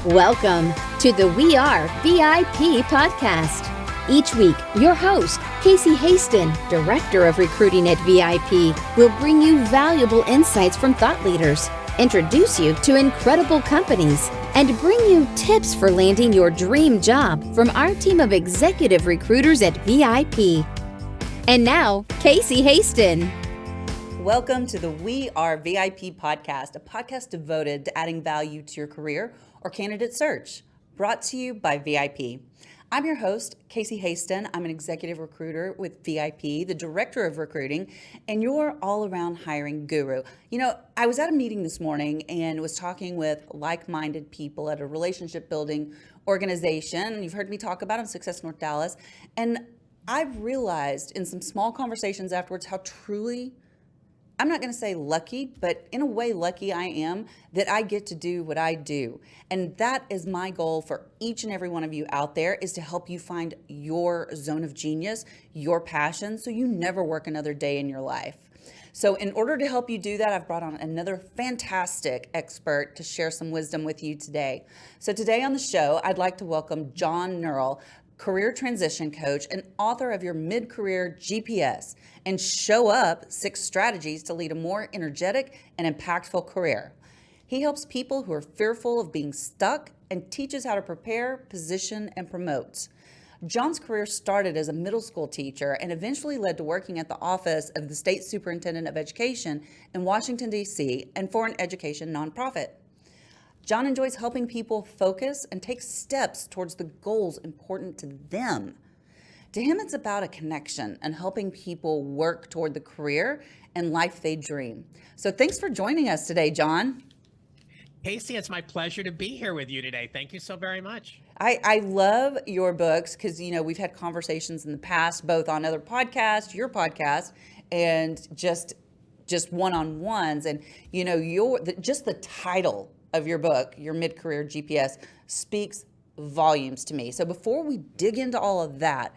Welcome to the We Are VIP podcast. Each week, your host, Casey Hasten, Director of Recruiting at VIP, will bring you valuable insights from thought leaders, introduce you to incredible companies, and bring you tips for landing your dream job from our team of executive recruiters at VIP. And now, Casey Hasten. Welcome to the We Are VIP podcast, a podcast devoted to adding value to your career or candidate search, brought to you by VIP. I'm your host, Casey Hasten. I'm an executive recruiter with VIP, the director of recruiting, and your all-around hiring guru. You know, I was at a meeting this morning and was talking with like-minded people at a relationship building organization. You've heard me talk about them, Success North Dallas. And I've realized in some small conversations afterwards how truly, I'm not going to say lucky, but in a way lucky I am that I get to do what I do. And that is my goal for each and every one of you out there, is to help you find your zone of genius, your passion, so you never work another day in your life. So in order to help you do that, I've brought on another fantastic expert to share some wisdom with you today. So today on the show, I'd like to welcome John Neral, career transition coach and author of your mid-career GPS and Show Up 6 Strategies to Lead a More Energetic and Impactful Career. He helps people who are fearful of being stuck and teaches how to prepare, position, and promote. John's career started as a middle school teacher and eventually led to working at the office of the State Superintendent of Education in Washington, D.C., and for an education nonprofit. John enjoys helping people focus and take steps towards the goals important to them. To him, it's about a connection and helping people work toward the career and life they dream. So thanks for joining us today, John. Casey, it's my pleasure to be here with you today. Thank you so very much. I love your books because, you know, we've had conversations in the past, both on other podcasts, your podcast, and just one-on-ones. And, you know, just the title of your book, your mid-career GPS, speaks volumes to me. So before we dig into all of that,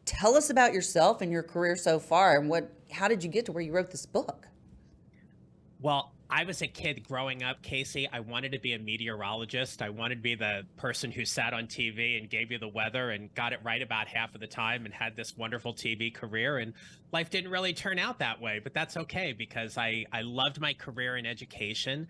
tell us about yourself and your career so far, and how did you get to where you wrote this book? Well, I was a kid growing up, Casey. I wanted to be a meteorologist. I wanted to be the person who sat on TV and gave you the weather and got it right about half of the time and had this wonderful TV career. And life didn't really turn out that way, but that's okay because I loved my career in education.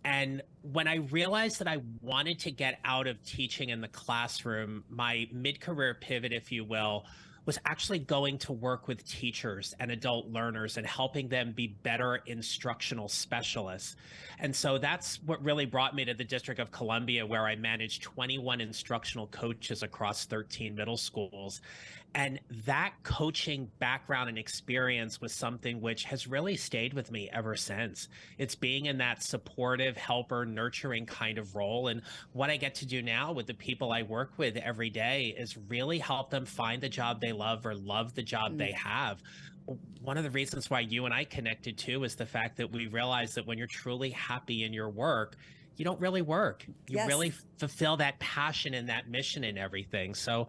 And when I realized that I wanted to get out of teaching in the classroom, my mid-career pivot, if you will, was actually going to work with teachers and adult learners and helping them be better instructional specialists. And so that's what really brought me to the District of Columbia, where I managed 21 instructional coaches across 13 middle schools. And that coaching background and experience was something which has really stayed with me ever since. It's being in that supportive, helper, nurturing kind of role. And what I get to do now with the people I work with every day is really help them find the job they love or love the job they have. One of the reasons why you and I connected too is the fact that we realize that when you're truly happy in your work, you don't really work. You really fulfill that passion and that mission and everything. So,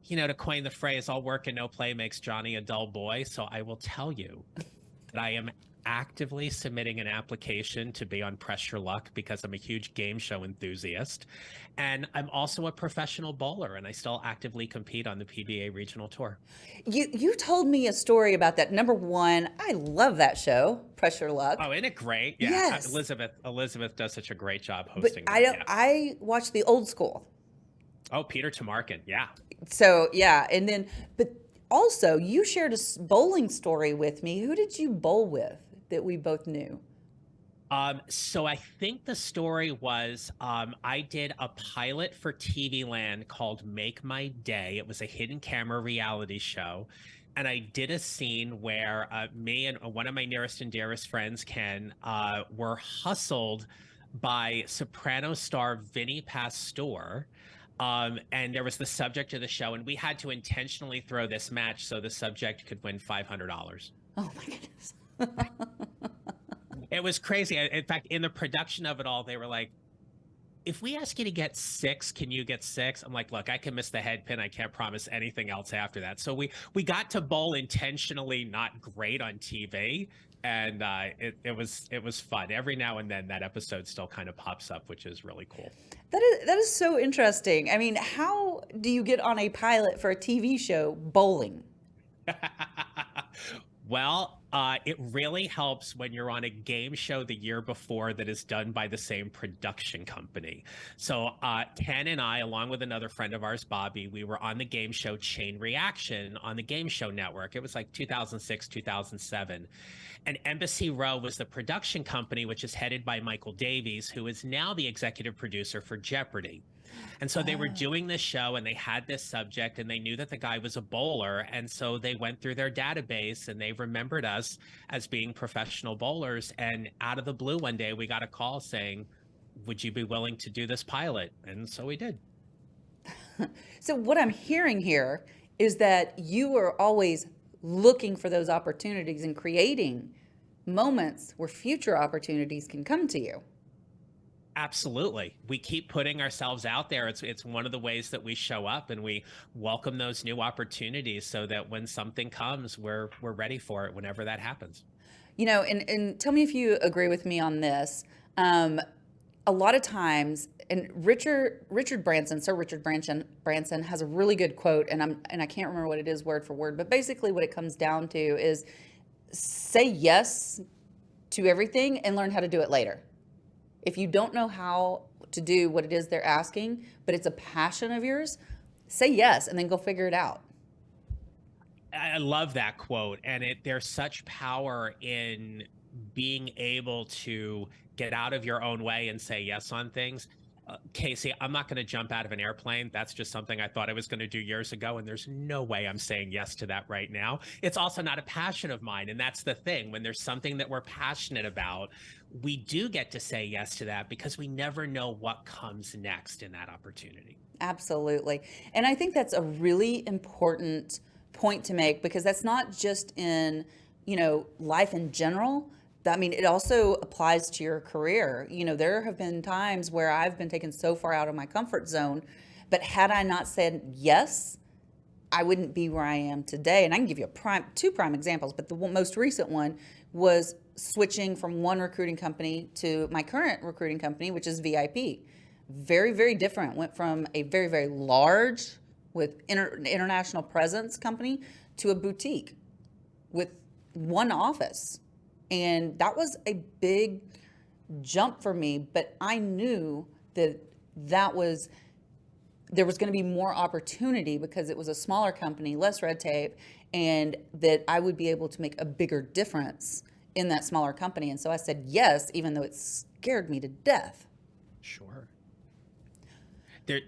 you know, to coin the phrase, all work and no play makes Johnny a dull boy. So I will tell you that I am actively submitting an application to be on Press Your Luck because I'm a huge game show enthusiast. And I'm also a professional bowler, and I still actively compete on the PBA regional tour. You told me a story about that. Number one, I love that show, Press Your Luck. Oh, isn't it great? Yeah. Yes. Elizabeth does such a great job hosting. But I watched the old school. Oh, Peter Tamarkin. Yeah. So, yeah. And then, but also you shared a bowling story with me. Who did you bowl with that we both knew? So I think the story was I did a pilot for TV Land called Make My Day. It was a hidden camera reality show. And I did a scene where me and one of my nearest and dearest friends, Ken, were hustled by soprano star Vinnie Pastore. And there was the subject of the show, and we had to intentionally throw this match so the subject could win $500. Oh my goodness. It was crazy. In fact, in the production of it all, they were like, if we ask you to get 6, can you get 6? I'm like, look, I can miss the head pin. I can't promise anything else after that. So we got to bowl intentionally not great on TV And it was fun. Every now and then that episode still kind of pops up, which is really cool. That is so interesting. I mean, how do you get on a pilot for a TV show bowling? Well, it really helps when you're on a game show the year before that is done by the same production company. So Ken and I, along with another friend of ours, Bobby, we were on the game show Chain Reaction on the Game Show Network. It was like 2006, 2007. And Embassy Row was the production company, which is headed by Michael Davies, who is now the executive producer for Jeopardy! And so they were doing this show and they had this subject and they knew that the guy was a bowler. And so they went through their database and they remembered us as being professional bowlers. And out of the blue, one day we got a call saying, would you be willing to do this pilot? And so we did. So what I'm hearing here is that you are always looking for those opportunities and creating moments where future opportunities can come to you. Absolutely. We keep putting ourselves out there. It's one of the ways that we show up, and we welcome those new opportunities so that when something comes, we're ready for it whenever that happens. You know, and tell me if you agree with me on this. A lot of times, and Richard Branson, Sir Richard Branson has a really good quote, and I can't remember what it is word for word, but basically what it comes down to is say yes to everything and learn how to do it later. If you don't know how to do what it is they're asking, but it's a passion of yours, say yes and then go figure it out. I love that quote. And there's such power in being able to get out of your own way and say yes on things. Casey, I'm not going to jump out of an airplane. That's just something I thought I was going to do years ago. And there's no way I'm saying yes to that right now. It's also not a passion of mine. And that's the thing. When there's something that we're passionate about, we do get to say yes to that because we never know what comes next in that opportunity. Absolutely. And I think that's a really important point to make because that's not just in, life in general. I mean, it also applies to your career. There have been times where I've been taken so far out of my comfort zone, but had I not said yes, I wouldn't be where I am today. And I can give you two prime examples, but the most recent one was switching from one recruiting company to my current recruiting company, which is VIP. Very, very different. Went from a very, very large with international presence company to a boutique with one office. And that was a big jump for me, but I knew that there was going to be more opportunity because it was a smaller company, less red tape, and that I would be able to make a bigger difference in that smaller company. And so I said yes, even though it scared me to death. Sure.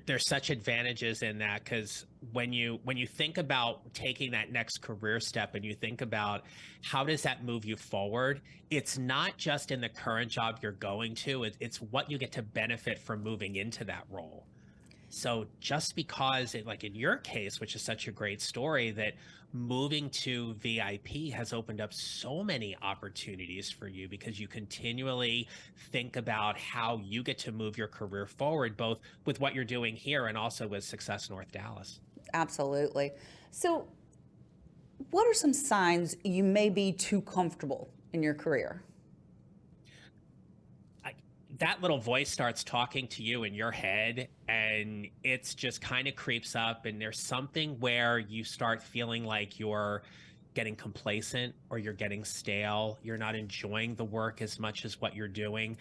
There's such advantages in that because when you think about taking that next career step and you think about how does that move you forward, it's not just in the current job you're going to, it's what you get to benefit from moving into that role. So just because like in your case, which is such a great story, that moving to VIP has opened up so many opportunities for you because you continually think about how you get to move your career forward, both with what you're doing here and also with Success North Dallas. Absolutely. So what are some signs you may be too comfortable in your career? That little voice starts talking to you in your head and it's just kind of creeps up and there's something where you start feeling like you're getting complacent or you're getting stale. You're not enjoying the work as much as what you're doing.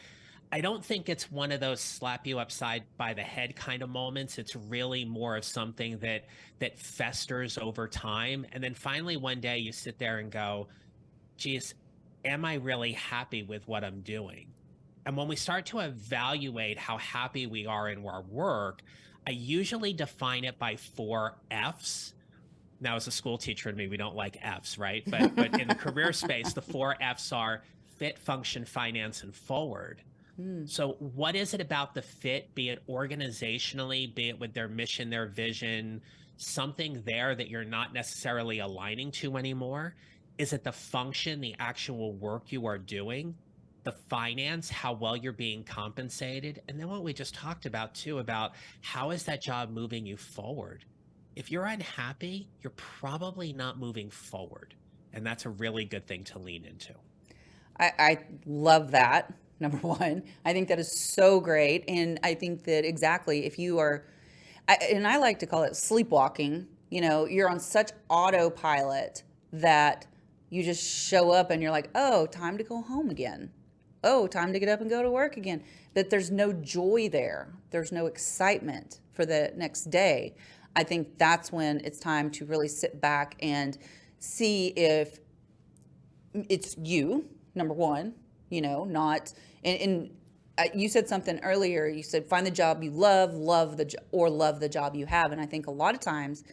I don't think it's one of those slap you upside by the head kind of moments. It's really more of something that festers over time. And then finally one day you sit there and go, geez, am I really happy with what I'm doing? And when we start to evaluate how happy we are in our work, I usually define it by 4 F's. Now, as a school teacher to me, we don't like F's, right? But in the career space, the 4 F's are fit, function, finance, and forward. So what is it about the fit, be it organizationally, be it with their mission, their vision, something there that you're not necessarily aligning to anymore? Is it the function, the actual work you are doing? The finance, how well you're being compensated, and then what we just talked about too, about how is that job moving you forward? If you're unhappy, you're probably not moving forward. And that's a really good thing to lean into. I love that. Number one, I think that is so great. And I think that exactly if you are, and I like to call it sleepwalking, you're on such autopilot that you just show up and you're like, oh, time to go home again. Oh, time to get up and go to work again. But there's no joy there. There's no excitement for the next day. I think that's when it's time to really sit back and see if it's you, number one, not, and you said something earlier. You said find the job you love or love the job you have. And I think a lot of times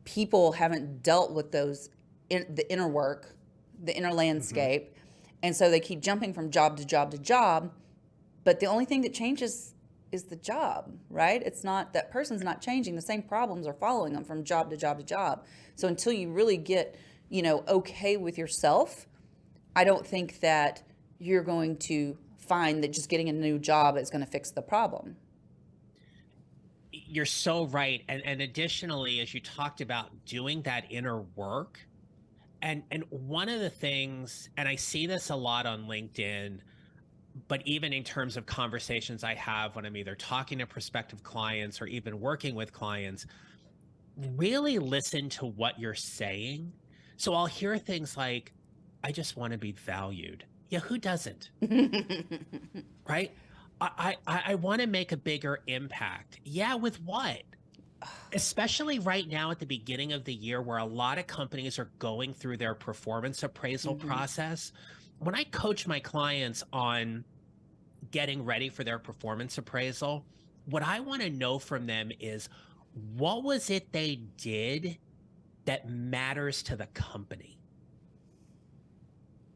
people haven't dealt with the inner work, the inner landscape. And so they keep jumping from job to job to job. But the only thing that changes is the job, right? It's not, that person's not changing. The same problems are following them from job to job to job. So until you really get, okay with yourself, I don't think that you're going to find that just getting a new job is going to fix the problem. You're so right. And additionally, as you talked about doing that inner work, and one of the things, and I see this a lot on LinkedIn, but even in terms of conversations I have when I'm either talking to prospective clients or even working with clients, really listen to what you're saying. So I'll hear things like, I just want to be valued. Yeah, who doesn't? Right? I want to make a bigger impact. Yeah, with what? Especially right now at the beginning of the year where a lot of companies are going through their performance appraisal process. When I coach my clients on getting ready for their performance appraisal, what I want to know from them is, what was it they did that matters to the company?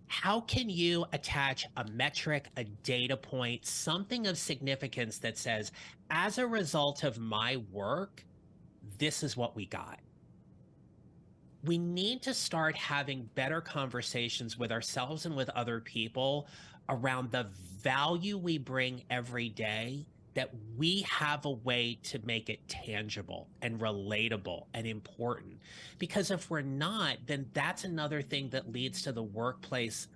How can you attach a metric, a data point, something of significance that says, as a result of my work, this is what we got? We need to start having better conversations with ourselves and with other people around the value we bring every day, that we have a way to make it tangible and relatable and important. Because if we're not, then that's another thing that leads to the workplace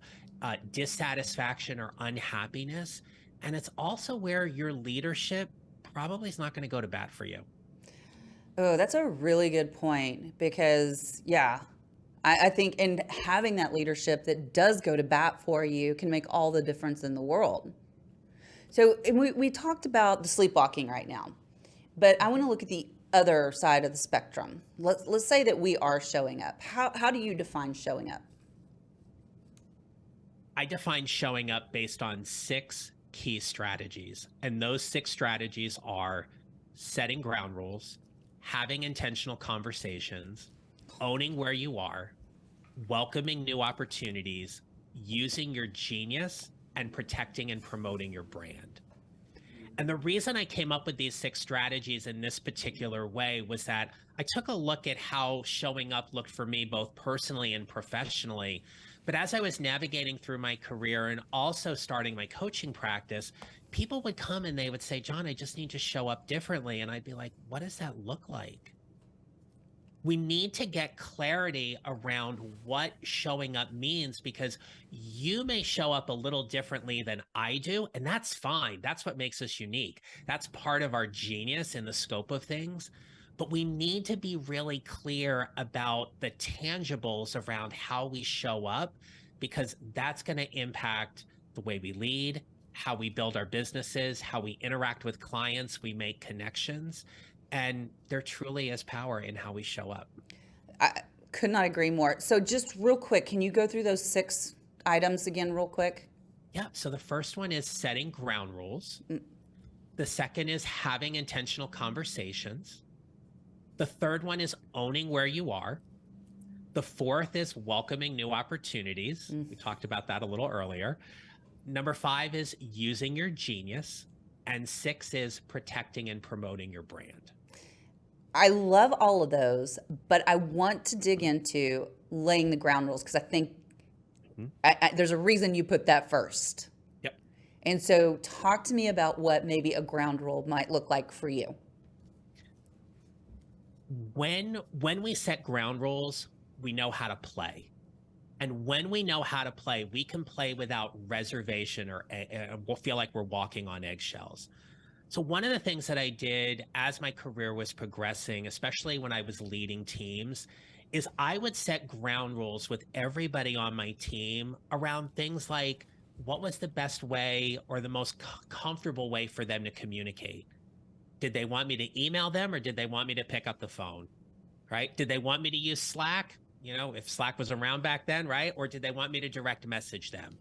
dissatisfaction or unhappiness. And it's also where your leadership probably is not going to go to bat for you. Oh, that's a really good point because, yeah, I think in having that leadership that does go to bat for you can make all the difference in the world. So we talked about the sleepwalking right now, but I want to look at the other side of the spectrum. Let's say that we are showing up. How do you define showing up? I define showing up based on 6 key strategies. And those 6 strategies are setting ground rules, having intentional conversations, owning where you are, welcoming new opportunities, using your genius, and protecting and promoting your brand. And the reason I came up with these 6 strategies in this particular way was that I took a look at how showing up looked for me, both personally and professionally. But as I was navigating through my career and also starting my coaching practice, people would come and they would say, John, I just need to show up differently. And I'd be like, what does that look like? We need to get clarity around what showing up means, because you may show up a little differently than I do, and that's fine. That's what makes us unique. That's part of our genius in the scope of things. But we need to be really clear about the tangibles around how we show up, because that's going to impact the way we lead, how we build our businesses, how we interact with clients, we make connections. And there truly is power in how we show up. I could not agree more. So just real quick, can you go through those 6 items again real quick? Yeah. So the first one is setting ground rules. The second is having intentional conversations. The third one is owning where you are. The fourth is welcoming new opportunities. We talked about that a little earlier. Number 5 is using your genius. And 6 is protecting and promoting your brand. I love all of those, but I want to dig into laying the ground rules because I think there's a reason you put that first. Yep. And so talk to me about what maybe a ground rule might look like for you. When we set ground rules, we know how to play. And when we know how to play, we can play without reservation or we'll feel like we're walking on eggshells. So one of the things that I did as my career was progressing, especially when I was leading teams, is I would set ground rules with everybody on my team around things like what was the best way or the most comfortable way for them to communicate. Did they want me to email them or did they want me to pick up the phone? Right? Did they want me to use Slack? If Slack was around back then, right? Or did they want me to direct message them?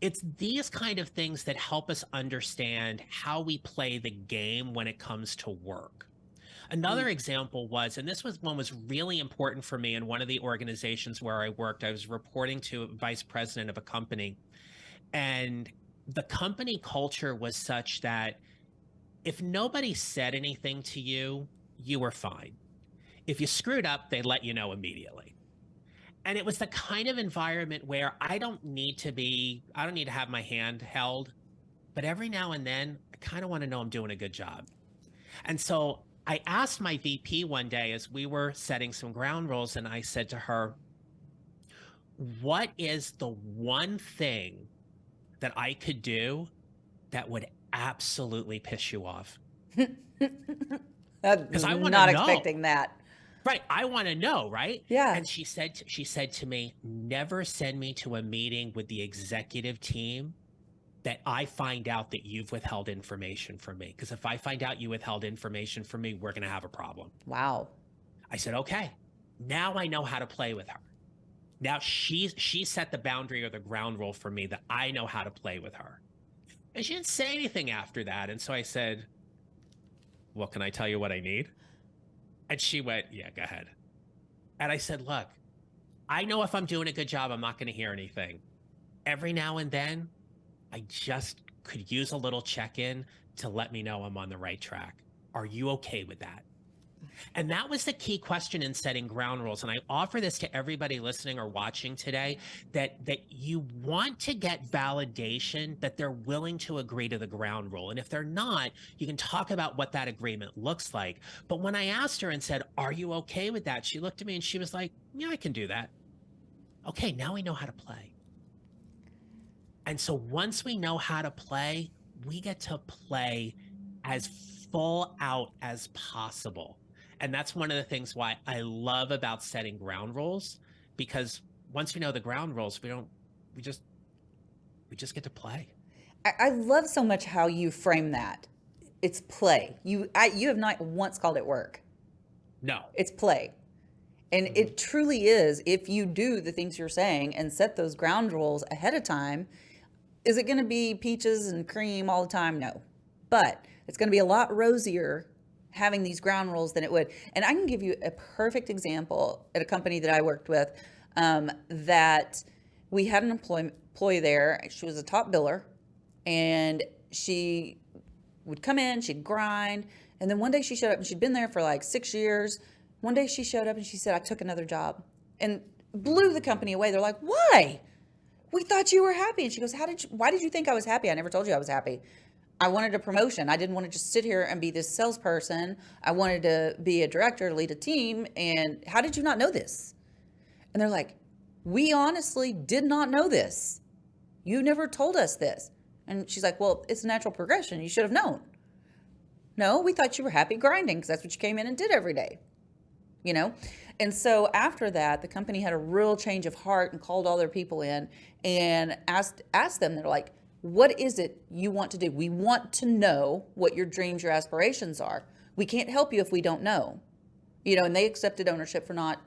It's these kind of things that help us understand how we play the game when it comes to work. Another example was, and this was one was really important for me in one of the organizations where I worked. I was reporting to a vice president of a company, and the company culture was such that if nobody said anything to you, you were fine. If you screwed up, they let you know immediately. And it was the kind of environment where I don't need to have my hand held, but every now and then I kind of want to know I'm doing a good job. And so I asked my VP one day as we were setting some ground rules, and I said to her, what is the one thing that I could do that would absolutely piss you off? Because I was not expecting that. Right. I want to know, right? Yeah. And she said to me, never send me to a meeting with the executive team that I find out that you've withheld information from me. Because if I find out you withheld information from me, we're going to have a problem. Wow. I said, okay, now I know how to play with her. Now she set the boundary or the ground rule for me that I know how to play with her. And she didn't say anything after that. And so I said, well, can I tell you what I need? And she went, yeah, go ahead. And I said, look, I know if I'm doing a good job, I'm not going to hear anything. Every now and then, I just could use a little check-in to let me know I'm on the right track. Are you okay with that? And that was the key question in setting ground rules. And I offer this to everybody listening or watching today, that you want to get validation that they're willing to agree to the ground rule. And if they're not, you can talk about what that agreement looks like. But when I asked her and said, are you okay with that? She looked at me and she was like, yeah, I can do that. Okay, now we know how to play. And so once we know how to play, we get to play as full out as possible. And that's one of the things why I love about setting ground rules, because once we know the ground rules, we just get to play. I love so much how you frame that. It's play. You have not once called it work. No. It's play. And it truly is, if you do the things you're saying and set those ground rules ahead of time. Is it going to be peaches and cream all the time? No. But it's going to be a lot rosier having these ground rules than it would. And I can give you a perfect example at a company that I worked with, that we had an employee there. She was a top biller, and she would come in, she'd grind, and then one day she showed up, and she'd been there for like 6 years. One day she showed up and she said, I took another job, and blew the company away. They're like, why? We thought you were happy. And she goes, why did you think I was happy? I never told you I was happy. I wanted a promotion. I didn't want to just sit here and be this salesperson. I wanted to be a director, lead a team. And how did you not know this? And they're like, we honestly did not know this. You never told us this. And she's like, well, it's a natural progression. You should have known. No, we thought you were happy grinding because that's what you came in and did every day. And so after that, the company had a real change of heart and called all their people in and asked them, they're like, what is it you want to do? We want to know what your dreams, your aspirations are. We can't help you if we don't know. And they accepted ownership for not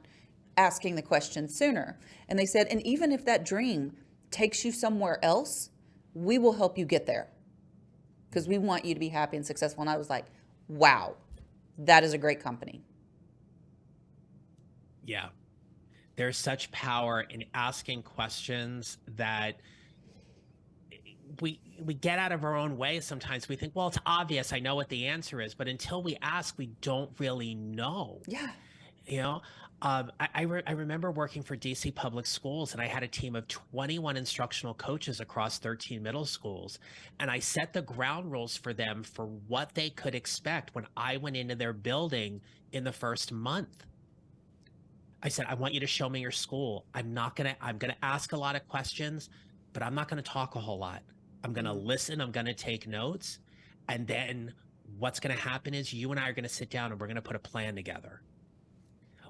asking the question sooner. And they said, and even if that dream takes you somewhere else, we will help you get there because we want you to be happy and successful. And I was like, wow, that is a great company. Yeah. There's such power in asking questions that we get out of our own way. Sometimes we think, well, it's obvious. I know what the answer is. But until we ask, we don't really know. Yeah. I remember working for DC Public Schools, and I had a team of 21 instructional coaches across 13 middle schools. And I set the ground rules for them for what they could expect when I went into their building in the first month. I said, I want you to show me your school. I'm going to ask a lot of questions, but I'm not going to talk a whole lot. I'm going to listen. I'm going to take notes. And then what's going to happen is you and I are going to sit down and we're going to put a plan together.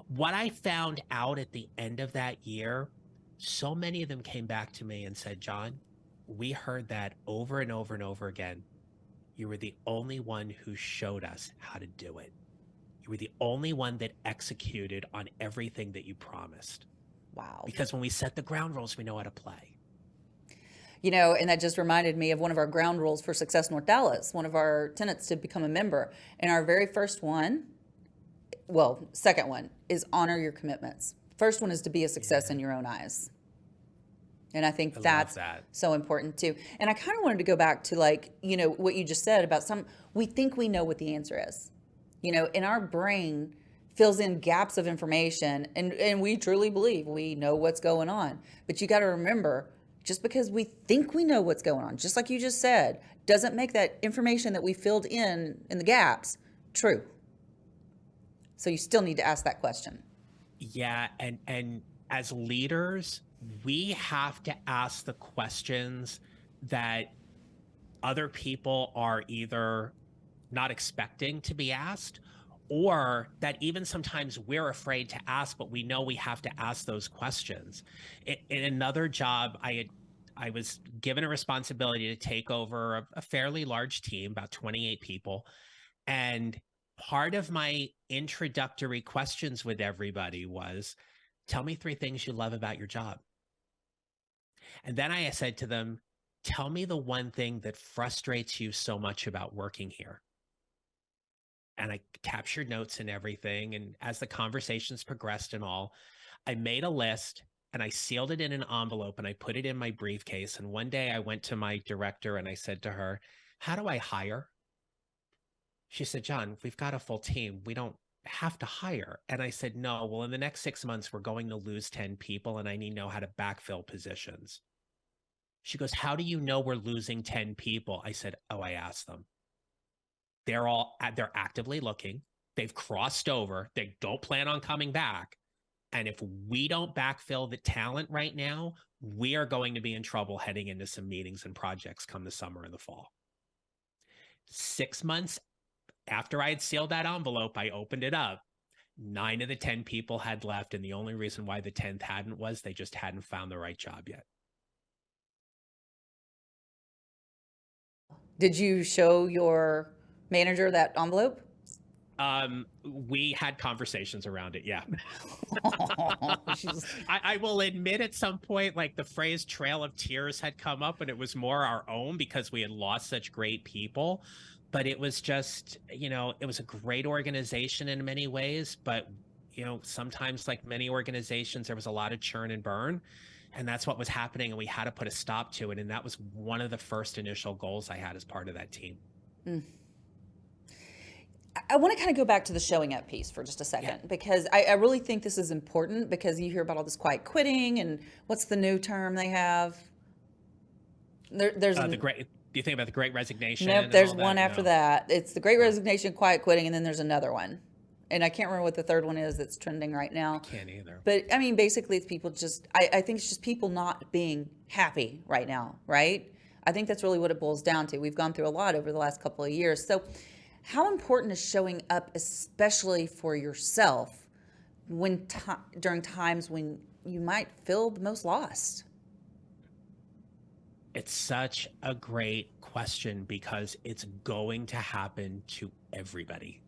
What I found out at the end of that year, so many of them came back to me and said, John, we heard that over and over and over again. You were the only one who showed us how to do it. You were the only one that executed on everything that you promised. Wow. Because when we set the ground rules, we know how to play. You know, and that just reminded me of one of our ground rules for Success North Dallas, one of our tenants to become a member. And our very first one, well, second one, is honor your commitments. First one is to be a success in your own eyes. And I think that's so important too. And I kind of wanted to go back to, like, you know, what you just said about we think we know what the answer is. You know, and our brain fills in gaps of information, and we truly believe we know what's going on. But you got to remember, just because we think we know what's going on, just like you just said, doesn't make that information that we filled in the gaps true. So you still need to ask that question. Yeah, and as leaders, we have to ask the questions that other people are either not expecting to be asked, or that even sometimes we're afraid to ask, but we know we have to ask those questions. In another job, I was given a responsibility to take over a fairly large team, about 28 people. And part of my introductory questions with everybody was, tell me 3 things you love about your job. And then I said to them, tell me the one thing that frustrates you so much about working here. And I captured notes and everything. And as the conversations progressed and all, I made a list and I sealed it in an envelope and I put it in my briefcase. And one day I went to my director and I said to her, how do I hire? She said, John, we've got a full team. We don't have to hire. And I said, no, well, in the next 6 months, we're going to lose 10 people and I need to know how to backfill positions. She goes, how do you know we're losing 10 people? I said, oh, I asked them. They're actively looking. They've crossed over. They don't plan on coming back. And if we don't backfill the talent right now, we are going to be in trouble heading into some meetings and projects come the summer and the fall. 6 months after I had sealed that envelope, I opened it up. 9 of the 10 people had left. And the only reason why the 10th hadn't was they just hadn't found the right job yet. Did you show your manager that envelope? We had conversations around it. Yeah. I will admit at some point, like, the phrase trail of tears had come up and it was more our own because we had lost such great people. But it was just, you know, it was a great organization in many ways. But, you know, sometimes, like many organizations, there was a lot of churn and burn. And that's what was happening. And we had to put a stop to it. And that was one of the first initial goals I had as part of that team. I want to kind of go back to the showing up piece for just a second, because I really think this is important, because you hear about all this quiet quitting and what's the new term they have? There's do you think about the Great Resignation? Nope, there's one after that. It's the Great Resignation, quiet quitting, and then there's another one. And I can't remember what the third one is that's trending right now. I can't either. But I mean, basically it's people just, I think it's just people not being happy right now, right? I think that's really what it boils down to. We've gone through a lot over the last couple of years. So how important is showing up, especially for yourself, during times when you might feel the most lost? It's such a great question because it's going to happen to everybody.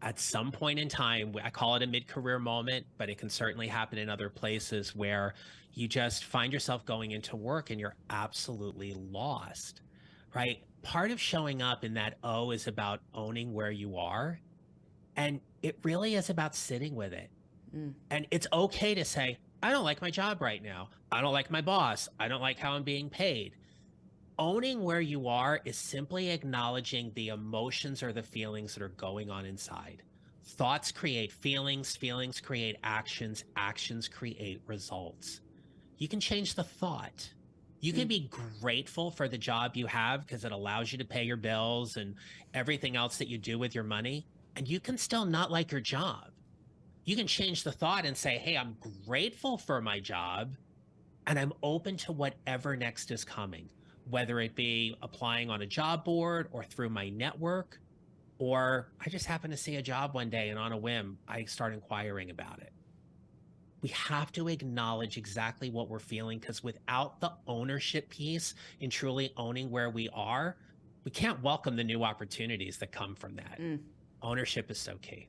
At some point in time, I call it a mid-career moment, but it can certainly happen in other places where you just find yourself going into work and you're absolutely lost, right? Part of showing up in that O is about owning where you are. And it really is about sitting with it. And it's okay to say, I don't like my job right now. I don't like my boss. I don't like how I'm being paid. Owning where you are is simply acknowledging the emotions or the feelings that are going on inside. Thoughts create feelings, feelings create actions, actions create results. You can change the thought. You can be grateful for the job you have because it allows you to pay your bills and everything else that you do with your money. And you can still not like your job. You can change the thought and say, hey, I'm grateful for my job and I'm open to whatever next is coming, whether it be applying on a job board or through my network, or I just happen to see a job one day and on a whim, I start inquiring about it. We have to acknowledge exactly what we're feeling, because without the ownership piece and truly owning where we are, we can't welcome the new opportunities that come from that. Ownership is so key.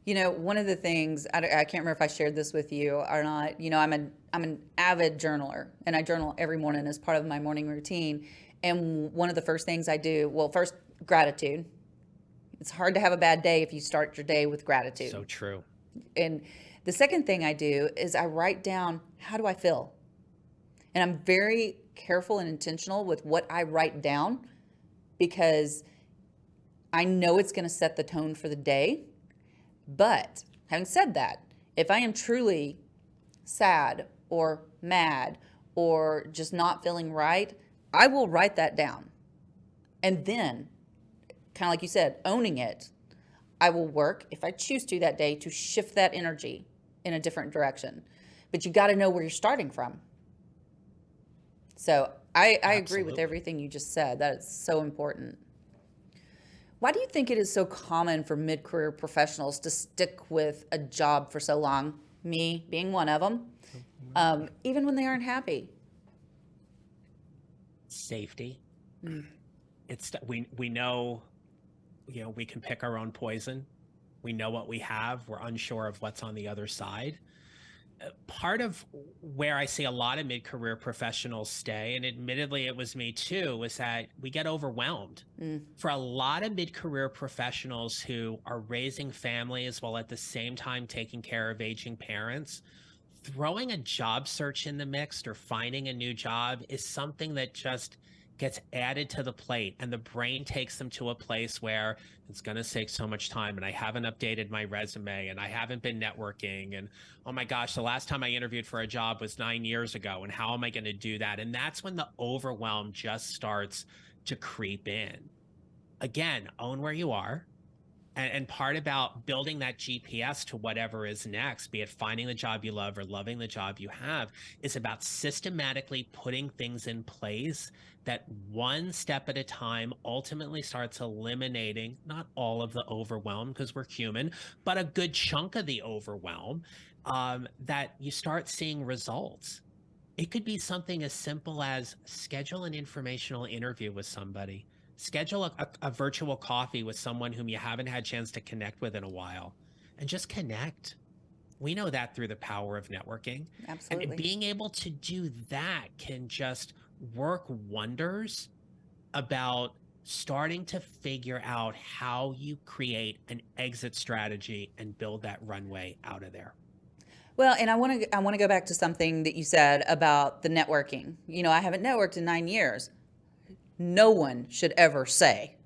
You know, one of the things, I can't remember if I shared this with you or not, you know, I'm an avid journaler, and I journal every morning as part of my morning routine. And one of the first things I do, well, first, gratitude. It's hard to have a bad day if you start your day with gratitude. So true. And the second thing I do is I write down, how do I feel? And I'm very careful and intentional with what I write down, because I know it's going to set the tone for the day. But having said that, if I am truly sad or mad or just not feeling right, I will write that down. And then, kind of like you said, owning it, I will work, if I choose to that day, to shift that energy in a different direction. But you got to know where you're starting from. So I agree with everything you just said. That is so important. Why do you think it is so common for mid-career professionals to stick with a job for so long? Me being one of them, even when they aren't happy. Safety. It's we know, you know, we can pick our own poison. We know what we have. We're unsure of what's on the other side. Part of where I see a lot of mid-career professionals stay, and admittedly it was me too, was that we get overwhelmed. For a lot of mid-career professionals who are raising families while at the same time taking care of aging parents, throwing a job search in the mix or finding a new job is something that just gets added to the plate, and the brain takes them to a place where it's going to take so much time, and I haven't updated my resume, and I haven't been networking, and oh my gosh, the last time I interviewed for a job was 9 years ago, and how am I going to do that? And that's when the overwhelm just starts to creep in. Again, own where you are. And part about building that GPS to whatever is next, be it finding the job you love or loving the job you have, is about systematically putting things in place that one step at a time ultimately starts eliminating not all of the overwhelm, because we're human, but a good chunk of the overwhelm, that you start seeing results. It could be something as simple as schedule an informational interview with somebody. Schedule a virtual coffee with someone whom you haven't had a chance to connect with in a while, and just connect. We know that through the power of networking. Absolutely. And being able to do that can just work wonders about starting to figure out how you create an exit strategy and build that runway out of there. Well, and I want to go back to something that you said about the networking. You know, I haven't networked in 9 years. No one should ever say.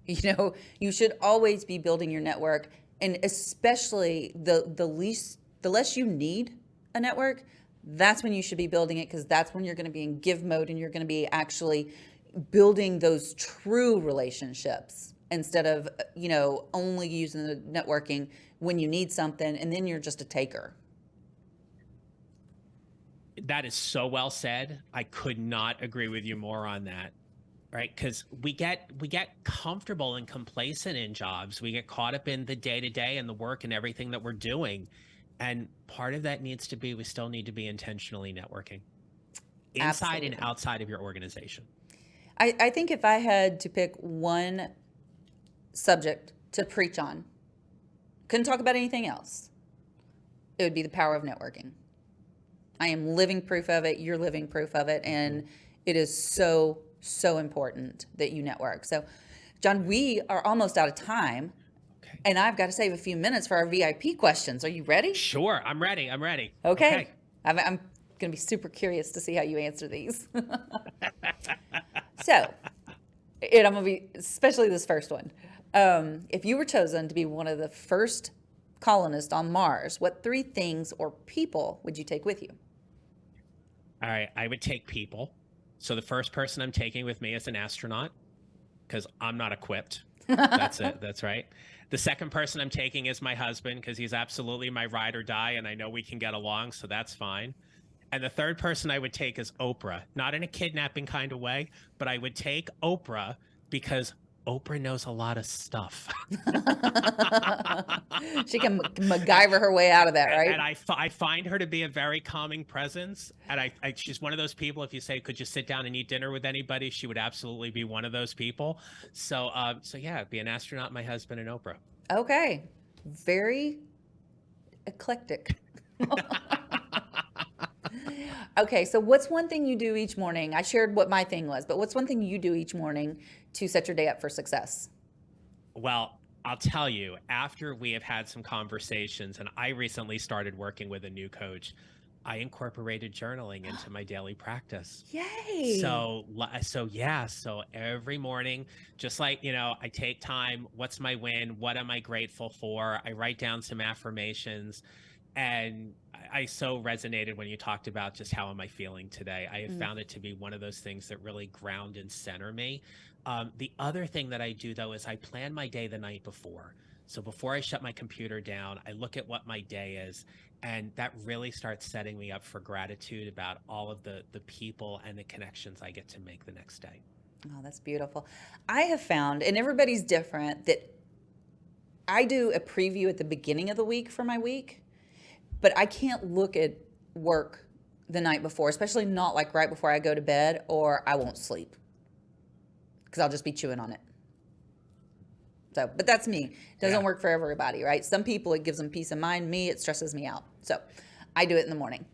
You know, you should always be building your network, and especially the less you need a network, that's when you should be building it, because that's when you're going to be in give mode and you're going to be actually building those true relationships, instead of, you know, only using the networking when you need something and then you're just a taker. That is so well said. I could not agree with you more on that, right? Because we get comfortable and complacent in jobs. We get caught up in the day-to-day and the work and everything that we're doing. And part of that needs to be, we still need to be intentionally networking inside and outside of your organization. I think if I had to pick one subject to preach on, couldn't talk about anything else, it would be the power of networking. I am living proof of it. You're living proof of it. And it is so, so important that you network. So, John, we are almost out of time. Okay. And I've got to save a few minutes for our VIP questions. Are you ready? Sure. I'm ready. Okay. I'm going to be super curious to see how you answer these. So, and I'm going to be, especially this first one. If you were chosen to be one of the first colonists on Mars, what 3 things or people would you take with you? All right, I would take people. So the first person I'm taking with me is an astronaut, because I'm not equipped. That's it. That's right. The second person I'm taking is my husband because he's absolutely my ride or die, and I know we can get along, so that's fine. And the third person I would take is Oprah, not in a kidnapping kind of way, but I would take Oprah because Oprah knows a lot of stuff. She can MacGyver her way out of that, right? And I find her to be a very calming presence. And she's one of those people, if you say, could you sit down and eat dinner with anybody? She would absolutely be one of those people. So yeah, be an astronaut, my husband, and Oprah. Okay. Very eclectic. Okay, so what's one thing you do each morning? I shared what my thing was, but what's one thing you do each morning to set your day up for success? Well, I'll tell you, after we have had some conversations, and I recently started working with a new coach, I incorporated journaling into my daily practice. Yay! So every morning, just like, I take time, what's my win? What am I grateful for? I write down some affirmations. And I so resonated when you talked about just how am I feeling today. I have found it to be one of those things that really ground and center me. The other thing that I do, though, is I plan my day the night before. So before I shut my computer down, I look at what my day is, and that really starts setting me up for gratitude about all of the people and the connections I get to make the next day. Oh, that's beautiful. I have found, and everybody's different, that I do a preview at the beginning of the week for my week. But I can't look at work the night before, especially not like right before I go to bed, or I won't sleep because I'll just be chewing on it. So, but that's me. It doesn't work for everybody, right? Some people, it gives them peace of mind. Me, it stresses me out. So I do it in the morning.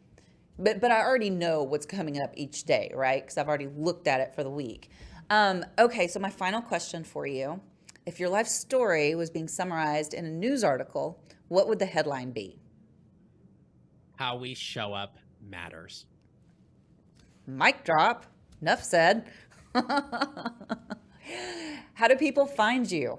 But I already know what's coming up each day, right? Because I've already looked at it for the week. Okay, so my final question for you. If your life story was being summarized in a news article, what would the headline be? How we show up matters. Mic drop. Enough said. How do people find you?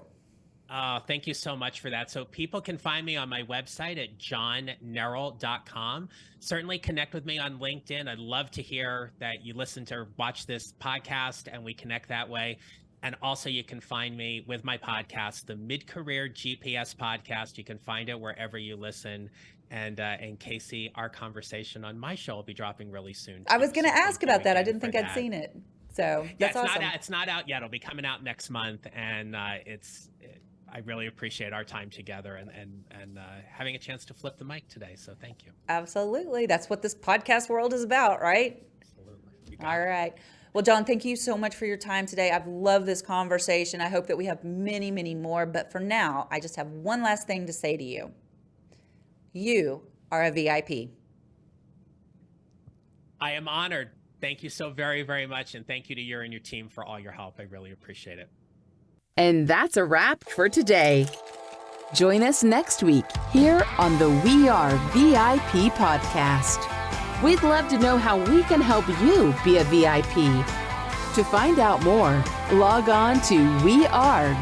Thank you so much for that. So people can find me on my website at johnneral.com. Certainly connect with me on LinkedIn. I'd love to hear that you listen to or watch this podcast and we connect that way. And also you can find me with my podcast, the Mid-Career GPS podcast. You can find it wherever you listen. And Casey, our conversation on my show will be dropping really soon, too. I was going to ask about that. I didn't think I'd seen it. So that's awesome. It's not out yet. It'll be coming out next month. And I really appreciate our time together and having a chance to flip the mic today. So thank you. Absolutely. That's what this podcast world is about, right? Absolutely. All right. Well, John, thank you so much for your time today. I've loved this conversation. I hope that we have many, many more. But for now, I just have one last thing to say to you. You are a VIP. I am honored. Thank you so very, very much. And thank you to you and your team for all your help. I really appreciate it. And that's a wrap for today. Join us next week here on the We Are VIP podcast. We'd love to know how we can help you be a VIP. To find out more, log on to wearevip.com.